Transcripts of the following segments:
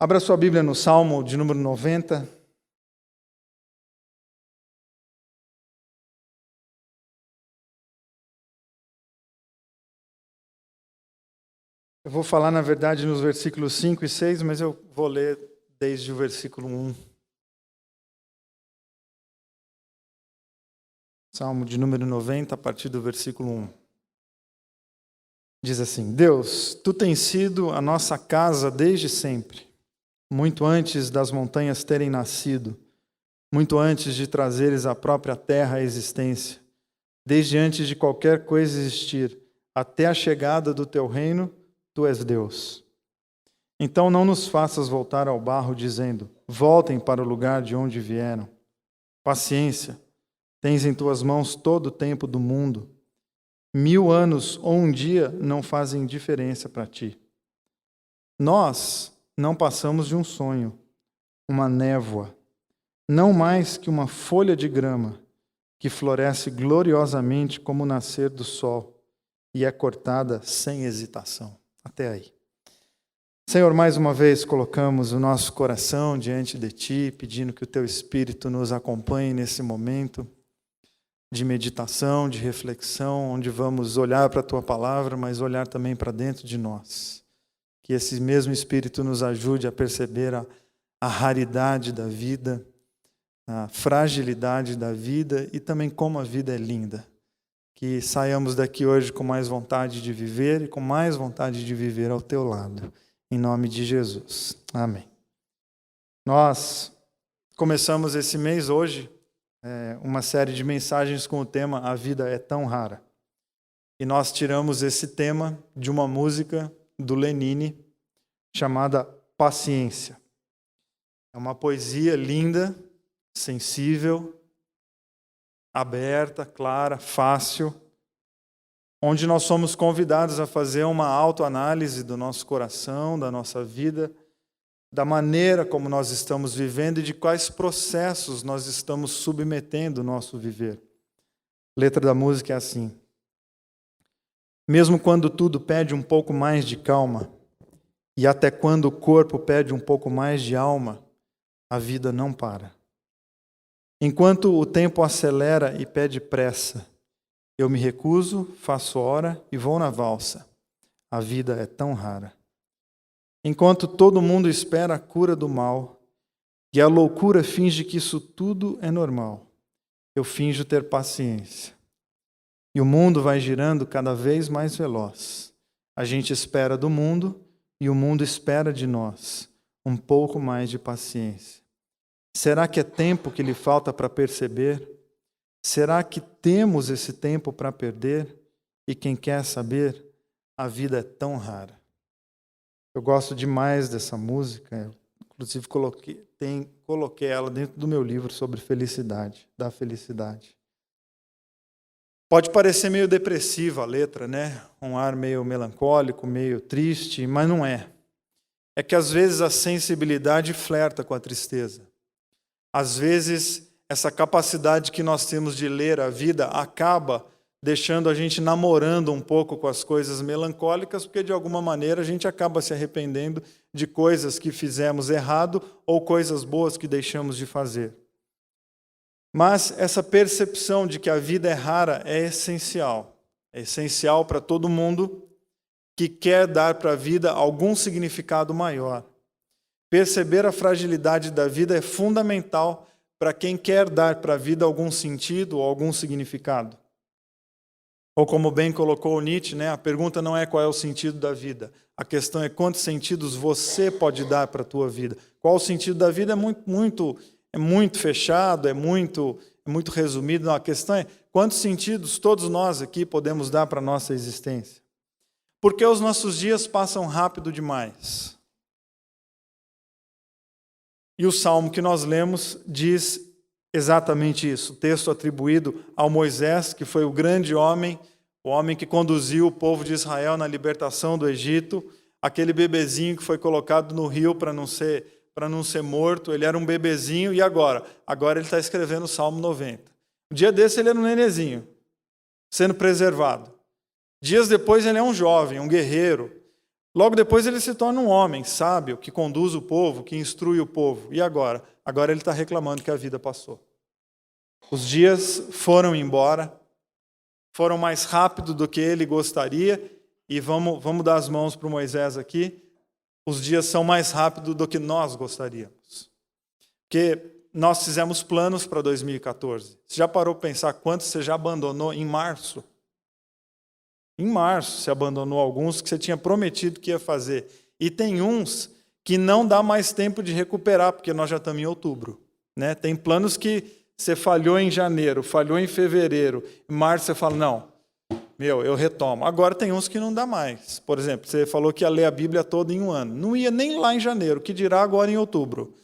Abra sua Bíblia no Salmo de número 90. Eu vou falar, na verdade, nos versículos 5 e 6, mas eu vou ler desde o versículo 1. Salmo de número 90, a partir do versículo 1. Diz assim: Deus, Tu tens sido a nossa casa desde sempre, muito antes das montanhas terem nascido, muito antes de trazeres a própria terra à existência, desde antes de qualquer coisa existir, até a chegada do Teu reino, Tu és Deus. Então não nos faças voltar ao barro, dizendo: voltem para o lugar de onde vieram. Paciência, tens em Tuas mãos todo o tempo do mundo. 1000 anos ou um dia não fazem diferença para Ti. Nós não passamos de um sonho, uma névoa, não mais que uma folha de grama, que floresce gloriosamente como o nascer do sol e é cortada sem hesitação. Até aí. Senhor, mais uma vez colocamos o nosso coração diante de Ti, pedindo que o Teu Espírito nos acompanhe nesse momento de meditação, de reflexão, onde vamos olhar para a Tua palavra, mas olhar também para dentro de nós. Que esse mesmo Espírito nos ajude a perceber a raridade da vida, a fragilidade da vida e também como a vida é linda. Que saiamos daqui hoje com mais vontade de viver e com mais vontade de viver ao Teu lado. Em nome de Jesus. Amém. Nós começamos esse mês hoje uma série de mensagens com o tema A Vida é Tão Rara. E nós tiramos esse tema de uma música do Lenine chamada Paciência. É uma poesia linda, sensível, aberta, clara, fácil, onde nós somos convidados a fazer uma autoanálise do nosso coração, da nossa vida, da maneira como nós estamos vivendo e de quais processos nós estamos submetendo o nosso viver. A letra da música é assim: mesmo quando tudo pede um pouco mais de calma, e até quando o corpo pede um pouco mais de alma, a vida não para. Enquanto o tempo acelera e pede pressa, eu me recuso, faço hora e vou na valsa. A vida é tão rara. Enquanto todo mundo espera a cura do mal, e a loucura finge que isso tudo é normal, eu finjo ter paciência. E o mundo vai girando cada vez mais veloz. A gente espera do mundo e o mundo espera de nós um pouco mais de paciência. Será que é tempo que lhe falta para perceber? Será que temos esse tempo para perder? E quem quer saber, a vida é tão rara. Eu gosto demais dessa música, eu, inclusive coloquei ela dentro do meu livro sobre felicidade, da felicidade. Pode parecer meio depressiva a letra, né? Um ar meio melancólico, meio triste, mas não é. É que às vezes a sensibilidade flerta com a tristeza. Às vezes essa capacidade que nós temos de ler a vida acaba deixando a gente namorando um pouco com as coisas melancólicas, porque de alguma maneira a gente acaba se arrependendo de coisas que fizemos errado ou coisas boas que deixamos de fazer. Mas essa percepção de que a vida é rara é essencial. É essencial para todo mundo que quer dar para a vida algum significado maior. Perceber a fragilidade da vida é fundamental para quem quer dar para a vida algum sentido ou algum significado. Ou como bem colocou o Nietzsche, né? A pergunta não é qual é o sentido da vida. A questão é quantos sentidos você pode dar para a tua vida. Qual o sentido da vida é muito fechado, é muito resumido. Não, a questão é quantos sentidos todos nós aqui podemos dar para a nossa existência. Porque os nossos dias passam rápido demais. E o salmo que nós lemos diz exatamente isso. O texto atribuído ao Moisés, que foi o grande homem, o homem que conduziu o povo de Israel na libertação do Egito, aquele bebezinho que foi colocado no rio para não ser morto, ele era um bebezinho, e agora? Agora ele está escrevendo o Salmo 90. Um dia desse ele era um nenezinho, sendo preservado. Dias depois ele é um jovem, um guerreiro, Logo depois ele se torna um homem sábio, que conduz o povo, que instrui o povo. E agora? Agora ele está reclamando que a vida passou. Os dias foram embora, foram mais rápido do que ele gostaria, e vamos dar as mãos para o Moisés aqui. Os dias são mais rápidos do que nós gostaríamos. Porque nós fizemos planos para 2014. Você já parou para pensar quantos você já abandonou em março? Em março você abandonou alguns que você tinha prometido que ia fazer. E tem uns que não dá mais tempo de recuperar, porque nós já estamos em outubro. Né? Tem planos que você falhou em janeiro, falhou em fevereiro, em março você fala, não, eu retomo. Agora tem uns que não dá mais. Por exemplo, você falou que ia ler a Bíblia toda em um ano. Não ia nem lá em janeiro, que dirá agora em outubro.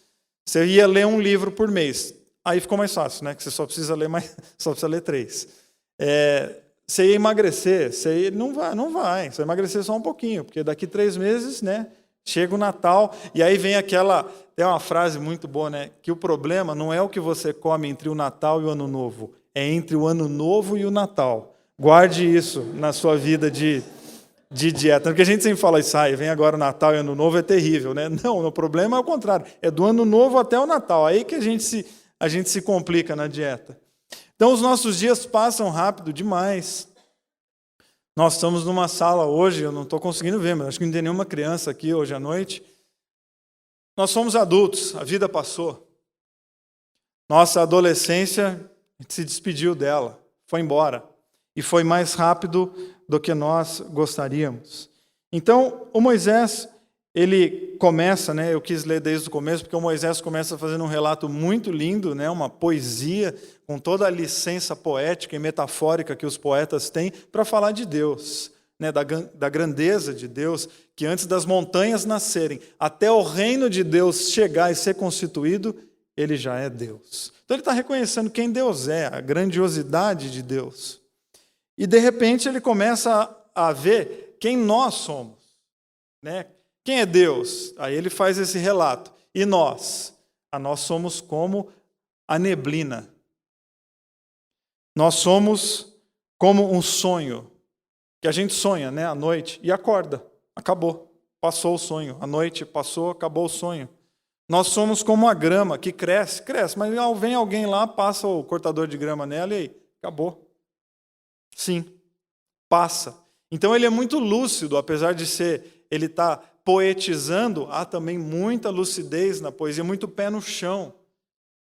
Você ia ler um livro por mês. Aí ficou mais fácil, né? Que você só precisa ler 3. Você ia emagrecer, não vai. Você vai emagrecer só um pouquinho, porque daqui 3 meses, né? Chega o Natal, e aí vem tem uma frase muito boa, né? Que o problema não é o que você come entre o Natal e o Ano Novo, é entre o Ano Novo e o Natal. Guarde isso na sua vida de dieta. Porque a gente sempre fala isso, vem agora o Natal e o Ano Novo, é terrível, né? Não, o problema é o contrário, é do Ano Novo até o Natal, aí que a gente se complica na dieta. Então os nossos dias passam rápido demais. Nós estamos numa sala hoje, eu não estou conseguindo ver, mas acho que não tem nenhuma criança aqui hoje à noite. Nós somos adultos, a vida passou. Nossa adolescência, a gente se despediu dela, foi embora. E foi mais rápido do que nós gostaríamos. Então, o Moisés, ele começa, né, eu quis ler desde o começo, porque o Moisés começa fazendo um relato muito lindo, né, uma poesia, com toda a licença poética e metafórica que os poetas têm, para falar de Deus, né, da grandeza de Deus, que antes das montanhas nascerem, até o reino de Deus chegar e ser constituído, ele já é Deus. Então ele está reconhecendo quem Deus é, a grandiosidade de Deus. E de repente ele começa a ver quem nós somos, né? Quem é Deus? Aí ele faz esse relato. E nós? Nós somos como a neblina. Nós somos como um sonho, que a gente sonha, né, à noite e acorda. Acabou, passou o sonho. A noite passou, acabou o sonho. Nós somos como a grama que cresce, mas vem alguém lá, passa o cortador de grama nela e aí, acabou. Sim, passa. Então ele é muito lúcido, apesar de ele está poetizando, há também muita lucidez na poesia, muito pé no chão,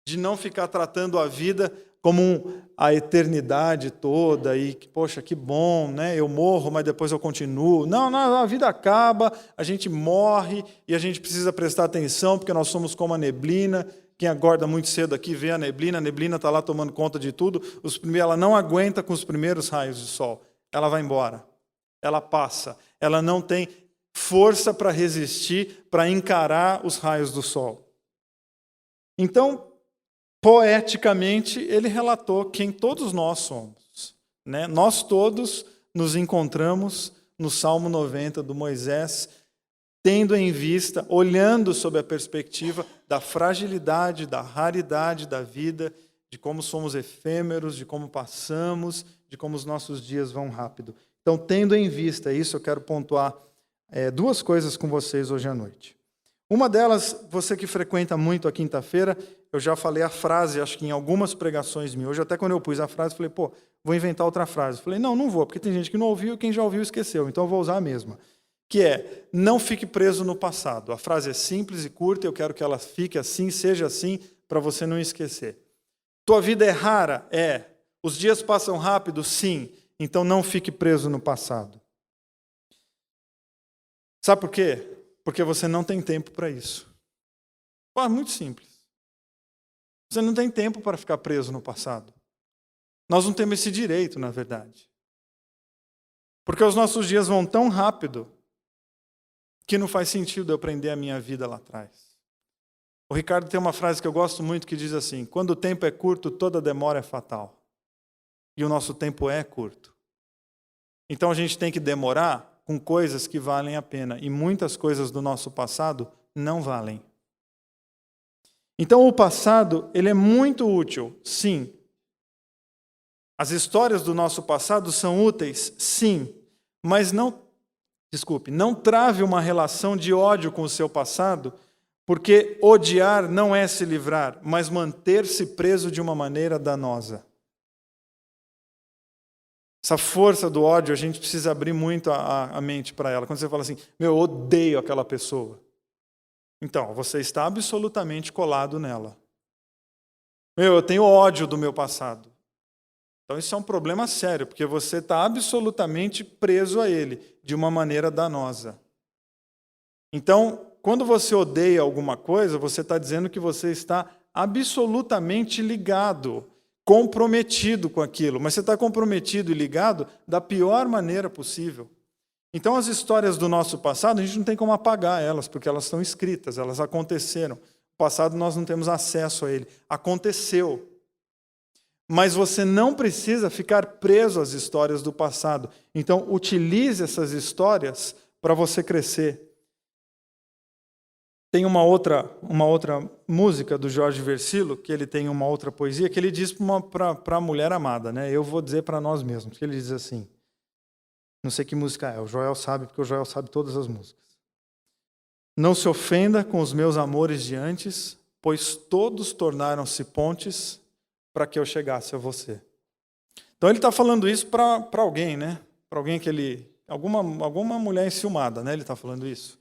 de não ficar tratando a vida como a eternidade toda, e, poxa, que bom, né? Eu morro, mas depois eu continuo. Não, a vida acaba, a gente morre, e a gente precisa prestar atenção, porque nós somos como a neblina. Quem acorda muito cedo aqui vê a neblina está lá tomando conta de tudo. Ela não aguenta com os primeiros raios de sol. Ela vai embora. Ela passa. Ela não tem força para resistir, para encarar os raios do sol. Então, poeticamente, ele relatou quem todos nós somos. Né? Nós todos nos encontramos no Salmo 90 do Moisés, tendo em vista, olhando sob a perspectiva da fragilidade, da raridade da vida, de como somos efêmeros, de como passamos, de como os nossos dias vão rápido. Então, tendo em vista isso, eu quero pontuar 2 coisas com vocês hoje à noite. Uma delas, você que frequenta muito a quinta-feira, eu já falei a frase, acho que em algumas pregações minhas. Hoje, até quando eu pus a frase, falei, vou inventar outra frase. Falei, não vou, porque tem gente que não ouviu e quem já ouviu esqueceu, então eu vou usar a mesma. Que é, não fique preso no passado. A frase é simples e curta, eu quero que ela fique assim, seja assim, para você não esquecer. Tua vida é rara? É. Os dias passam rápido? Sim. Então não fique preso no passado. Sabe por quê? Porque você não tem tempo para isso. Muito simples. Você não tem tempo para ficar preso no passado. Nós não temos esse direito, na verdade. Porque os nossos dias vão tão rápido que não faz sentido eu prender a minha vida lá atrás. O Ricardo tem uma frase que eu gosto muito que diz assim, quando o tempo é curto, toda demora é fatal. E o nosso tempo é curto. Então a gente tem que demorar com coisas que valem a pena. E muitas coisas do nosso passado não valem. Então o passado, ele é muito útil, sim. As histórias do nosso passado são úteis, sim. Mas não Desculpe, não trave uma relação de ódio com o seu passado, porque odiar não é se livrar, mas manter-se preso de uma maneira danosa. Essa força do ódio, a gente precisa abrir muito a mente para ela. Quando você fala assim, eu odeio aquela pessoa. Então, você está absolutamente colado nela. Eu tenho ódio do meu passado. Então, isso é um problema sério, porque você está absolutamente preso a ele, de uma maneira danosa. Então, quando você odeia alguma coisa, você está dizendo que você está absolutamente ligado, comprometido com aquilo. Mas você está comprometido e ligado da pior maneira possível. Então, as histórias do nosso passado, a gente não tem como apagar elas, porque elas estão escritas, elas aconteceram. O passado nós não temos acesso a ele. Aconteceu. Mas você não precisa ficar preso às histórias do passado. Então, utilize essas histórias para você crescer. Tem uma outra música do Jorge Versilo, que ele tem uma outra poesia, que ele diz para a mulher amada, né? Eu vou dizer para nós mesmos, que ele diz assim, não sei que música é, o Joel sabe, porque o Joel sabe todas as músicas. Não se ofenda com os meus amores de antes, pois todos tornaram-se pontes para que eu chegasse a você. Então ele está falando isso para alguém, né? Para alguém que ele... Alguma mulher enciumada, né? Ele está falando isso.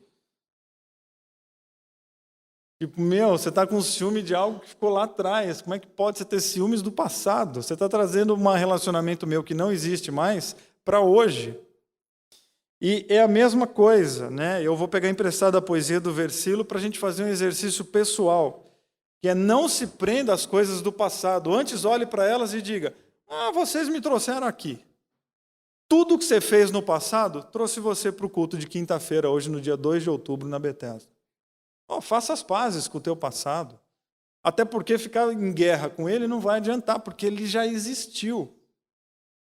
Tipo, você está com ciúme de algo que ficou lá atrás. Como é que pode você ter ciúmes do passado? Você está trazendo um relacionamento meu que não existe mais para hoje. E é a mesma coisa, né? Eu vou pegar emprestado a poesia do Versilo para a gente fazer um exercício pessoal, que é não se prenda às coisas do passado. Antes olhe para elas e diga, vocês me trouxeram aqui. Tudo que você fez no passado trouxe você para o culto de quinta-feira, hoje no dia 2 de outubro, na Bethesda. Faça as pazes com o teu passado. Até porque ficar em guerra com ele não vai adiantar, porque ele já existiu.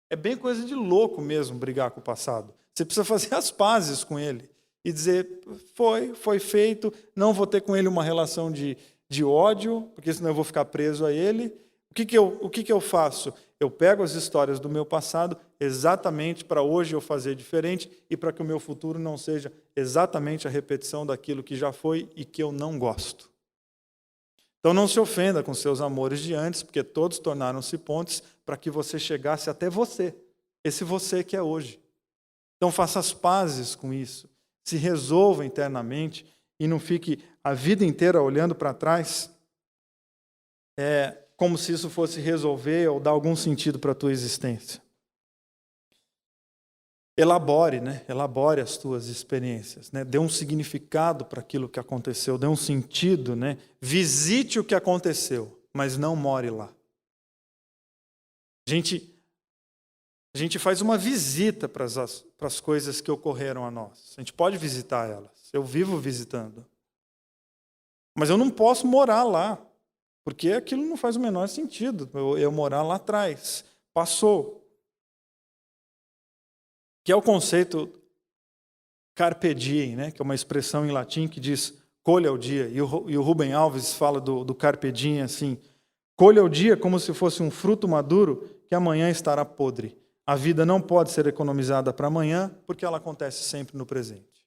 É bem coisa de louco mesmo brigar com o passado. Você precisa fazer as pazes com ele e dizer, foi feito, não vou ter com ele uma relação de ódio, porque senão eu vou ficar preso a ele. O que eu faço? Eu pego as histórias do meu passado exatamente para hoje eu fazer diferente e para que o meu futuro não seja exatamente a repetição daquilo que já foi e que eu não gosto. Então não se ofenda com seus amores de antes, porque todos tornaram-se pontes para que você chegasse até você, esse você que é hoje. Então faça as pazes com isso, se resolva internamente e não fique a vida inteira olhando para trás, como se isso fosse resolver ou dar algum sentido para a tua existência. Elabore, né? Elabore as tuas experiências, né? Dê um significado para aquilo que aconteceu, dê um sentido, né? Visite o que aconteceu, mas não more lá. A gente faz uma visita para as coisas que ocorreram a nós. A gente pode visitar elas. Eu vivo visitando. Mas eu não posso morar lá, porque aquilo não faz o menor sentido. Eu morar lá atrás. Passou. Que é o conceito carpe diem, né? Que é uma expressão em latim que diz colha o dia. E o Rubem Alves fala do carpe diem assim, colha o dia como se fosse um fruto maduro que amanhã estará podre. A vida não pode ser economizada para amanhã, porque ela acontece sempre no presente.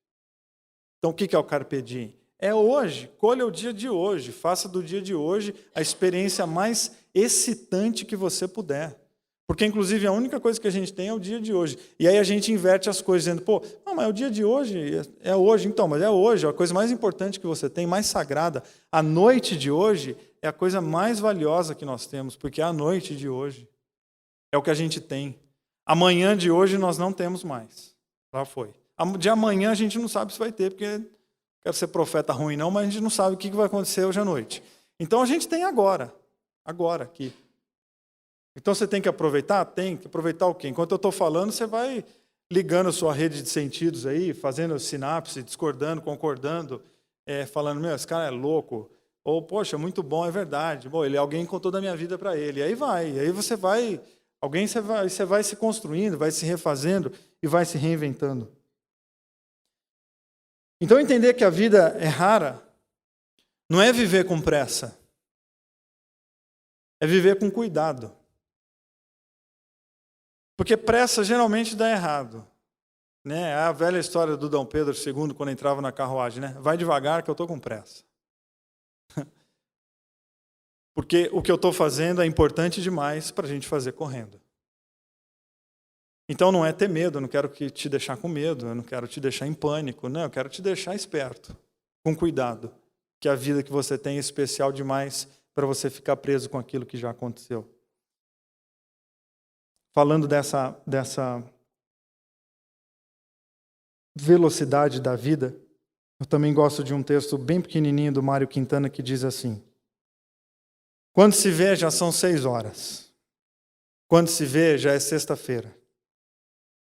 Então, o que é o carpe diem? É hoje, colha o dia de hoje, faça do dia de hoje a experiência mais excitante que você puder. Porque, inclusive, a única coisa que a gente tem é o dia de hoje. E aí a gente inverte as coisas, dizendo, mas é o dia de hoje, é hoje. Então, mas é hoje, a coisa mais importante que você tem, mais sagrada. A noite de hoje é a coisa mais valiosa que nós temos, porque é a noite de hoje. É o que a gente tem. Amanhã de hoje nós não temos mais. Já foi. De amanhã a gente não sabe se vai ter, porque não quero ser profeta ruim não, mas a gente não sabe o que vai acontecer hoje à noite. Então a gente tem agora aqui. Então você tem que aproveitar? Tem que aproveitar o quê? Enquanto eu estou falando, você vai ligando a sua rede de sentidos aí, fazendo sinapse, discordando, concordando, falando, esse cara é louco, ou, poxa, muito bom, é verdade. Bom, alguém contou da minha vida para ele. E aí vai, e aí você vai... Você vai se construindo, vai se refazendo e vai se reinventando. Então, entender que a vida é rara não é viver com pressa. É viver com cuidado. Porque pressa geralmente dá errado. Né? É a velha história do Dom Pedro II, quando entrava na carruagem, né? Vai devagar que eu estou com pressa. Porque o que eu estou fazendo é importante demais para a gente fazer correndo. Então não é ter medo, eu não quero te deixar com medo, eu não quero te deixar em pânico, não, eu quero te deixar esperto, com cuidado, que a vida que você tem é especial demais para você ficar preso com aquilo que já aconteceu. Falando dessa velocidade da vida, eu também gosto de um texto bem pequenininho do Mário Quintana que diz assim: quando se vê, já são 6 horas. Quando se vê, já é sexta-feira.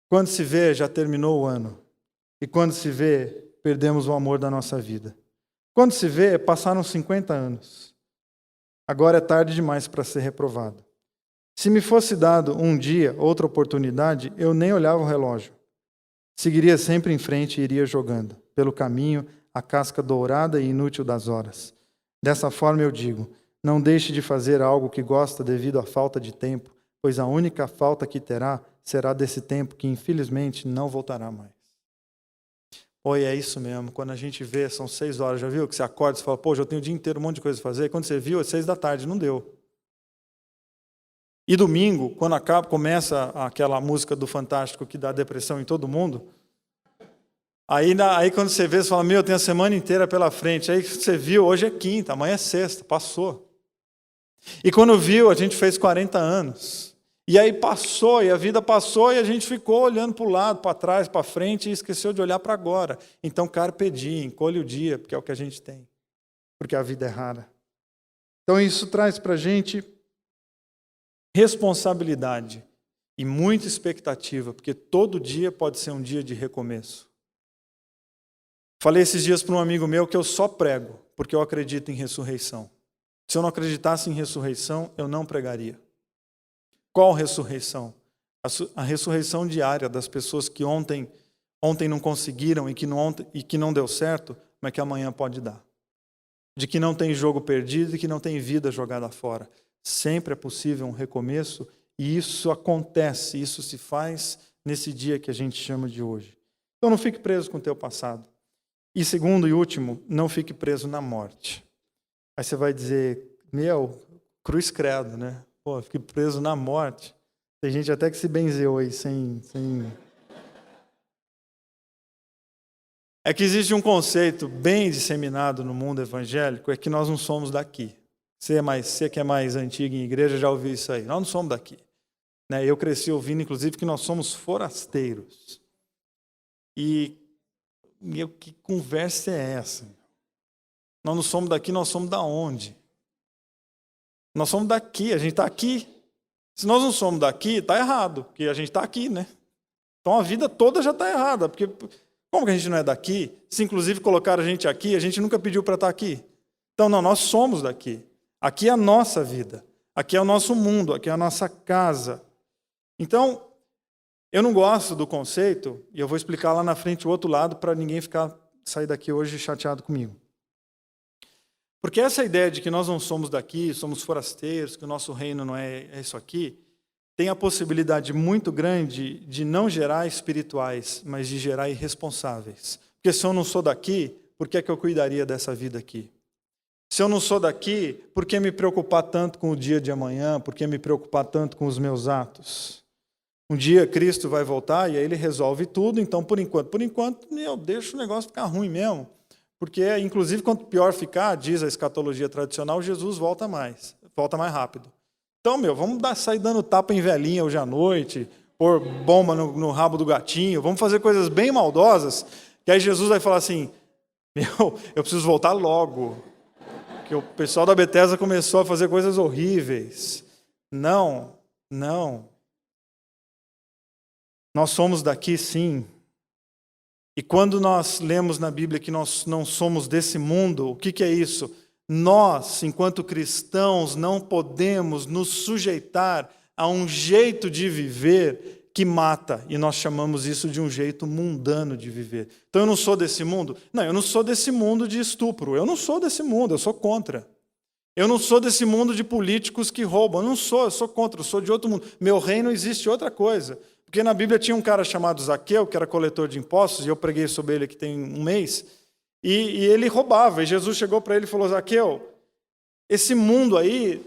Quando se vê, já terminou o ano. E quando se vê, perdemos o amor da nossa vida. Quando se vê, passaram 50 anos. Agora é tarde demais para ser reprovado. Se me fosse dado um dia, outra oportunidade, eu nem olhava o relógio. Seguiria sempre em frente e iria jogando, pelo caminho, a casca dourada e inútil das horas. Dessa forma eu digo: não deixe de fazer algo que gosta devido à falta de tempo, pois a única falta que terá será desse tempo que, infelizmente, não voltará mais. Oi, é isso mesmo. Quando a gente vê, são 6 horas. Já viu que você acorda e fala, pô, já tenho o dia inteiro um monte de coisa a fazer. Quando você viu, é 6 da tarde, não deu. E domingo, quando começa aquela música do Fantástico que dá depressão em todo mundo, aí quando você vê, você fala, meu, eu tenho a semana inteira pela frente. Aí você viu, hoje é quinta, amanhã é sexta, passou. E quando viu, a gente fez 40 anos. E aí passou, e a vida passou, e a gente ficou olhando para o lado, para trás, para frente, e esqueceu de olhar para agora. Então, carpe diem, encolhe o dia, porque é o que a gente tem. Porque a vida é rara. Então, isso traz para a gente responsabilidade e muita expectativa, porque todo dia pode ser um dia de recomeço. Falei esses dias para um amigo meu que eu só prego, porque eu acredito em ressurreição. Se eu não acreditasse em ressurreição, eu não pregaria. Qual ressurreição? A ressurreição diária das pessoas que ontem não conseguiram e que não deu certo, mas que amanhã pode dar. De que não tem jogo perdido e que não tem vida jogada fora. Sempre é possível um recomeço e isso acontece, isso se faz nesse dia que a gente chama de hoje. Então não fique preso com o teu passado. E segundo e último, não fique preso na morte. Aí você vai dizer, meu, cruz credo, né? Pô, fiquei preso na morte. Tem gente até que se benzeu aí, sem... É que existe um conceito bem disseminado no mundo evangélico, é que nós não somos daqui. Você que é mais antigo em igreja já ouviu isso aí. Nós não somos daqui. Né? Eu cresci ouvindo, inclusive, que nós somos forasteiros. E que conversa é essa? Nós não somos daqui, nós somos da onde? Nós somos daqui, a gente está aqui. Se nós não somos daqui, está errado, porque a gente está aqui, né? Então a vida toda já está errada, porque como que a gente não é daqui? Se inclusive colocaram a gente aqui, a gente nunca pediu para estar aqui. Então não, nós somos daqui. Aqui é a nossa vida, aqui é o nosso mundo, aqui é a nossa casa. Então, eu não gosto do conceito, e eu vou explicar lá na frente o outro lado para ninguém sair daqui hoje chateado comigo. Porque essa ideia de que nós não somos daqui, somos forasteiros, que o nosso reino não é isso aqui, tem a possibilidade muito grande de não gerar espirituais, mas de gerar irresponsáveis. Porque se eu não sou daqui, por que é que eu cuidaria dessa vida aqui? Se eu não sou daqui, por que me preocupar tanto com o dia de amanhã? Por que me preocupar tanto com os meus atos? Um dia Cristo vai voltar e aí Ele resolve tudo, então por enquanto, deixa o negócio ficar ruim mesmo. Porque, inclusive, quanto pior ficar, diz a escatologia tradicional, Jesus volta mais rápido. Então, vamos sair dando tapa em velhinha hoje à noite, pôr bomba no rabo do gatinho, vamos fazer coisas bem maldosas, que aí Jesus vai falar assim, eu preciso voltar logo, porque o pessoal da Bethesda começou a fazer coisas horríveis. Não. Nós somos daqui, sim. E quando nós lemos na Bíblia que nós não somos desse mundo, o que é isso? Nós, enquanto cristãos, não podemos nos sujeitar a um jeito de viver que mata. E nós chamamos isso de um jeito mundano de viver. Então eu não sou desse mundo? Não, eu não sou desse mundo de estupro. Eu não sou desse mundo, eu sou contra. Eu não sou desse mundo de políticos que roubam. Eu sou contra, eu sou de outro mundo. Meu reino existe outra coisa. Porque Porque na Bíblia tinha um cara chamado Zaqueu, que era coletor de impostos, e eu preguei sobre ele aqui tem um mês, e ele roubava. E Jesus chegou para ele e falou: Zaqueu, esse mundo aí,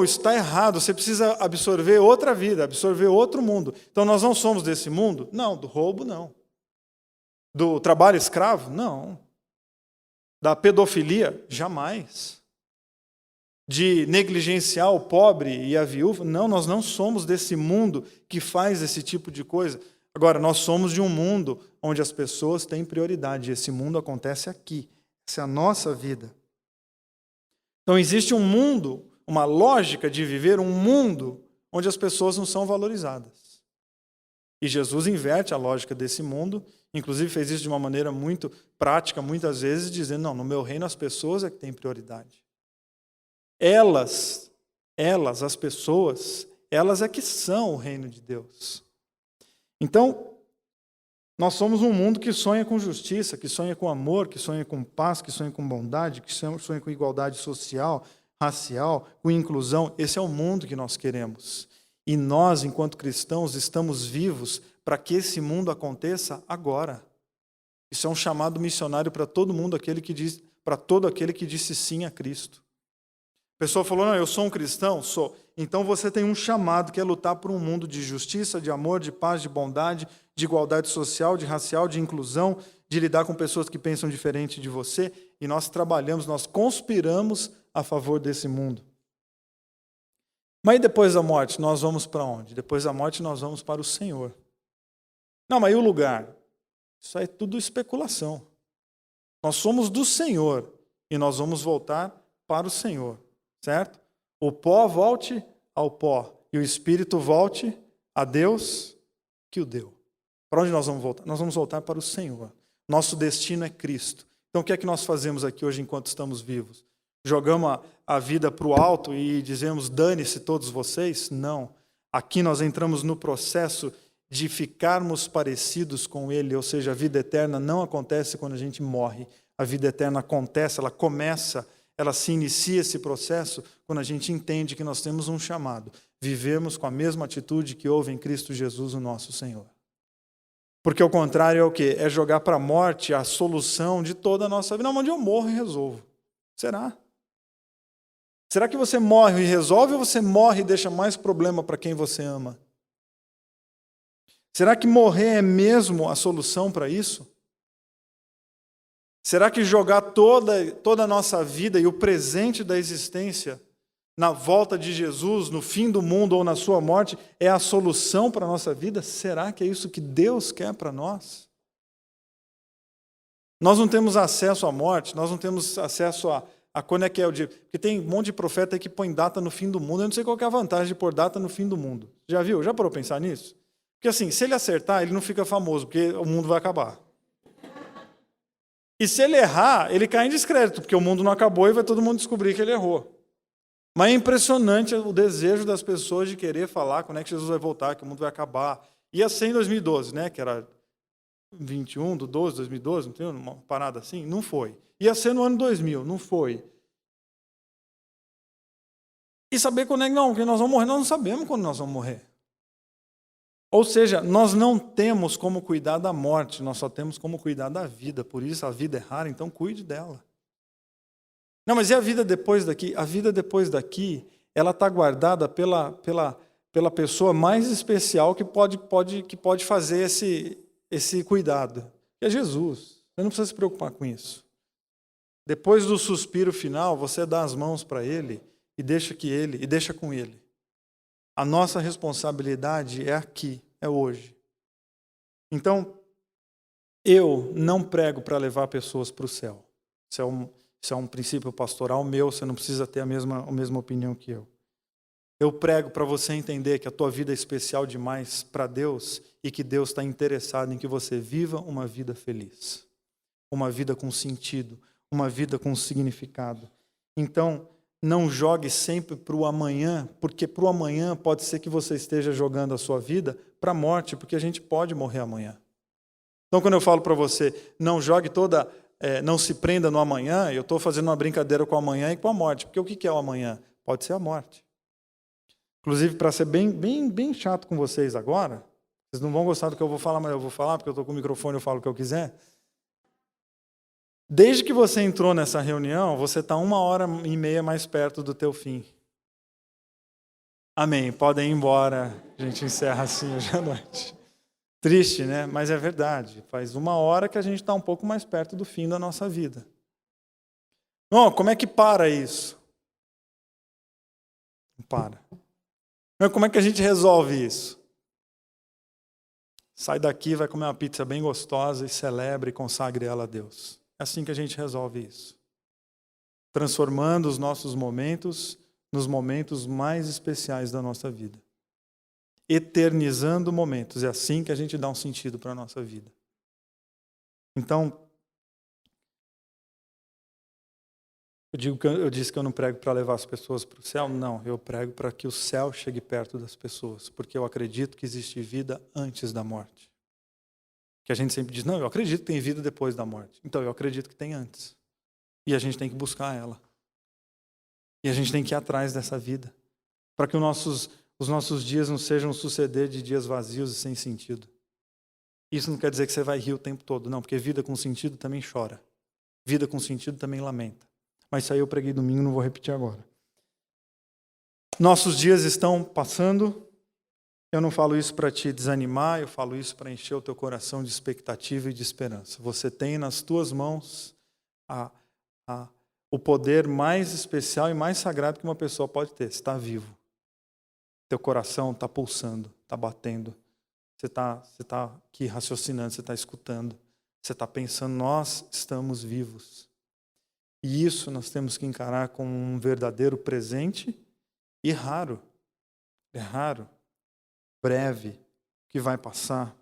está errado, você precisa absorver outra vida, absorver outro mundo. Então nós não somos desse mundo? Não, do roubo não. Do trabalho escravo? Não. Da pedofilia? Jamais. De negligenciar o pobre e a viúva? Não, nós não somos desse mundo que faz esse tipo de coisa. Agora, nós somos de um mundo onde as pessoas têm prioridade. Esse mundo acontece aqui. Essa é a nossa vida. Então, existe um mundo, uma lógica de viver um mundo onde as pessoas não são valorizadas. E Jesus inverte a lógica desse mundo, inclusive fez isso de uma maneira muito prática, muitas vezes, dizendo: não, no meu reino as pessoas é que têm prioridade. Elas, as pessoas, elas é que são o reino de Deus. Então, nós somos um mundo que sonha com justiça, que sonha com amor, que sonha com paz, que sonha com bondade, que sonha com igualdade social, racial, com inclusão. Esse é o mundo que nós queremos. E nós, enquanto cristãos, estamos vivos para que esse mundo aconteça agora. Isso é um chamado missionário para todo mundo, para todo aquele que disse sim a Cristo. A pessoa falou: não, eu sou um cristão? Sou. Então você tem um chamado que é lutar por um mundo de justiça, de amor, de paz, de bondade, de igualdade social, de racial, de inclusão, de lidar com pessoas que pensam diferente de você. E nós trabalhamos, nós conspiramos a favor desse mundo. Mas e depois da morte, nós vamos para onde? Depois da morte nós vamos para o Senhor. Não, mas e o lugar? Isso aí é tudo especulação. Nós somos do Senhor e nós vamos voltar para o Senhor, certo? O pó volte ao pó e o Espírito volte a Deus que o deu. Para onde nós vamos voltar? Nós vamos voltar para o Senhor. Nosso destino é Cristo. Então o que é que nós fazemos aqui hoje enquanto estamos vivos? Jogamos a vida para o alto e dizemos: dane-se todos vocês? Não. Aqui nós entramos no processo de ficarmos parecidos com Ele, ou seja, a vida eterna não acontece quando a gente morre. A vida eterna acontece, ela começa, ela se inicia esse processo quando a gente entende que nós temos um chamado. Vivemos com a mesma atitude que houve em Cristo Jesus, o nosso Senhor. Porque o contrário é o quê? É jogar para a morte a solução de toda a nossa vida. Não, onde eu morro e resolvo. Será? Será que você morre e resolve ou você morre e deixa mais problema para quem você ama? Será que morrer é mesmo a solução para isso? Será que jogar toda a nossa vida e o presente da existência na volta de Jesus, no fim do mundo ou na sua morte, é a solução para a nossa vida? Será que é isso que Deus quer para nós? Nós não temos acesso à morte, nós não temos acesso a quando é que é o dia. Porque tem um monte de profeta aí que põe data no fim do mundo. Eu não sei qual que é a vantagem de pôr data no fim do mundo. Já viu? Já parou para pensar nisso? Porque assim, se ele acertar, ele não fica famoso, porque o mundo vai acabar. E se ele errar, ele cai em descrédito, porque o mundo não acabou e vai todo mundo descobrir que ele errou. Mas é impressionante o desejo das pessoas de querer falar quando é que Jesus vai voltar, que o mundo vai acabar. Ia ser em 2012, né? Que era 21/12, 2012, não tem uma parada assim? Não foi. Ia ser no ano 2000, não foi. E saber quando é que nós vamos morrer? Nós não sabemos quando nós vamos morrer. Ou seja, nós não temos como cuidar da morte, nós só temos como cuidar da vida. Por isso a vida é rara, então cuide dela. Não, mas e a vida depois daqui? A vida depois daqui, ela está guardada pela pessoa mais especial que pode fazer esse cuidado, que é Jesus. Você não precisa se preocupar com isso. Depois do suspiro final, você dá as mãos para Ele e deixa com Ele. A nossa responsabilidade é aqui, é hoje. Então, eu não prego para levar pessoas para o céu. Isso é um princípio pastoral meu, você não precisa ter a mesma opinião que eu. Eu prego para você entender que a tua vida é especial demais para Deus e que Deus está interessado em que você viva uma vida feliz. Uma vida com sentido, uma vida com significado. Então, não jogue sempre para o amanhã, porque para o amanhã pode ser que você esteja jogando a sua vida para a morte, porque a gente pode morrer amanhã. Então, quando eu falo para você, não jogue não se prenda no amanhã, eu estou fazendo uma brincadeira com o amanhã e com a morte, porque o que é o amanhã? Pode ser a morte. Inclusive, para ser bem chato com vocês agora, Vocês não vão gostar do que eu vou falar, mas eu vou falar, porque eu estou com o microfone e eu falo o que eu quiser. Desde que você entrou nessa reunião, você está 1h30 mais perto do teu fim. Amém. Podem ir embora. A gente encerra assim hoje à noite. Triste, né? Mas é verdade. Faz 1 hora que a gente está um pouco mais perto do fim da nossa vida. Bom, como é que para isso? Não para. Como é que a gente resolve isso? Sai daqui, vai comer uma pizza bem gostosa e celebre e consagre ela a Deus. É assim que a gente resolve isso. Transformando os nossos momentos nos momentos mais especiais da nossa vida. Eternizando momentos. É assim que a gente dá um sentido para a nossa vida. Então, eu disse que eu não prego para levar as pessoas para o céu. Não, eu prego para que o céu chegue perto das pessoas. Porque eu acredito que existe vida antes da morte. Que a gente sempre diz, não, eu acredito que tem vida depois da morte. Então, eu acredito que tem antes. E a gente tem que buscar ela. E a gente tem que ir atrás dessa vida. Para que os nossos dias não sejam suceder de dias vazios e sem sentido. Isso não quer dizer que você vai rir o tempo todo. Não, porque vida com sentido também chora. Vida com sentido também lamenta. Mas isso aí eu preguei domingo, não vou repetir agora. Nossos dias estão passando. Eu não falo isso para te desanimar, eu falo isso para encher o teu coração de expectativa e de esperança. Você tem nas tuas mãos o poder mais especial e mais sagrado que uma pessoa pode ter. Você está vivo. Teu coração está pulsando, está batendo. Você está aqui raciocinando, você está escutando. Você está pensando, nós estamos vivos. E isso nós temos que encarar como um verdadeiro presente e raro. É raro. Breve, que vai passar.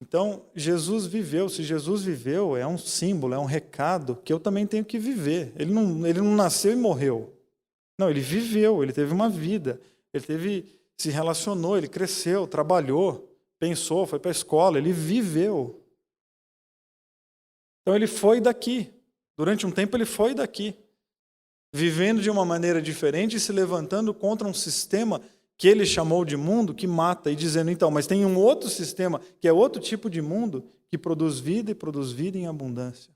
Então, Jesus viveu. Se Jesus viveu, é um símbolo, é um recado que eu também tenho que viver. Ele não nasceu e morreu. Não, ele viveu, ele teve uma vida. Ele se relacionou, ele cresceu, trabalhou, pensou, foi para a escola, ele viveu. Então, ele foi daqui. Durante um tempo, ele foi daqui. Vivendo de uma maneira diferente e se levantando contra um sistema que ele chamou de mundo, que mata, e dizendo, então, mas tem um outro sistema, que é outro tipo de mundo, que produz vida e produz vida em abundância.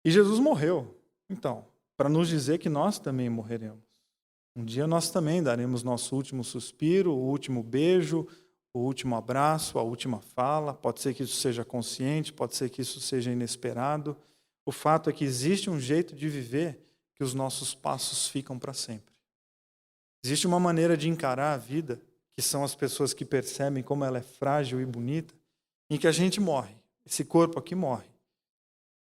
E Jesus morreu, então, para nos dizer que nós também morreremos. Um dia nós também daremos nosso último suspiro, o último beijo, o último abraço, a última fala. Pode ser que isso seja consciente, pode ser que isso seja inesperado. O fato é que existe um jeito de viver que os nossos passos ficam para sempre. Existe uma maneira de encarar a vida, que são as pessoas que percebem como ela é frágil e bonita, em que a gente morre. Esse corpo aqui morre.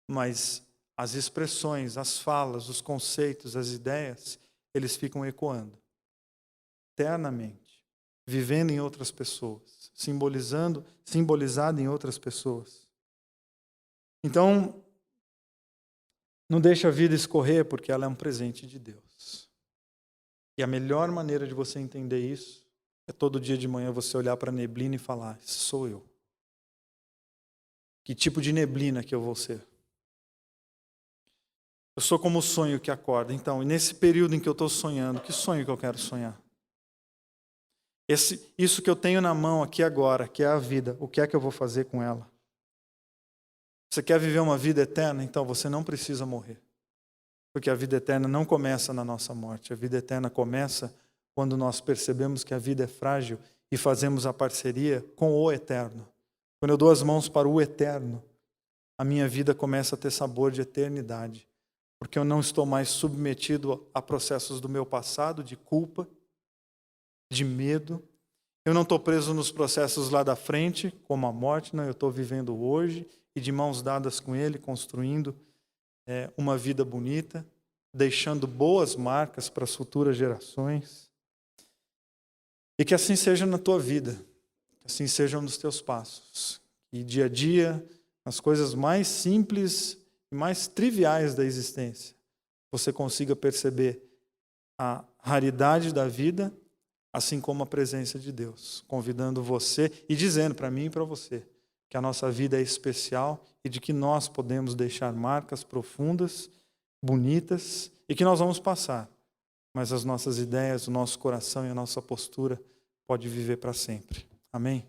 Mas as expressões, as falas, os conceitos, as ideias, eles ficam ecoando. Eternamente. Vivendo em outras pessoas. Simbolizado em outras pessoas. Então, não deixe a vida escorrer, porque ela é um presente de Deus. E a melhor maneira de você entender isso é todo dia de manhã você olhar para a neblina e falar, esse sou eu. Que tipo de neblina que eu vou ser? Eu sou como o sonho que acorda. Então, nesse período em que eu estou sonhando, que sonho que eu quero sonhar? Isso que eu tenho na mão aqui agora, que é a vida, o que é que eu vou fazer com ela? Você quer viver uma vida eterna? Então você não precisa morrer. Porque a vida eterna não começa na nossa morte. A vida eterna começa quando nós percebemos que a vida é frágil e fazemos a parceria com o eterno. Quando eu dou as mãos para o eterno, a minha vida começa a ter sabor de eternidade. Porque eu não estou mais submetido a processos do meu passado, de culpa, de medo. Eu não estou preso nos processos lá da frente, como a morte. Não, eu estou vivendo hoje e de mãos dadas com Ele, construindo uma vida bonita, deixando boas marcas para as futuras gerações. E que assim seja na tua vida, que assim sejam nos teus passos. E dia a dia, nas coisas mais simples e mais triviais da existência, você consiga perceber a raridade da vida, assim como a presença de Deus, convidando você e dizendo para mim e para você que a nossa vida é especial e de que nós podemos deixar marcas profundas, bonitas e que nós vamos passar. Mas as nossas ideias, o nosso coração e a nossa postura pode viver para sempre. Amém?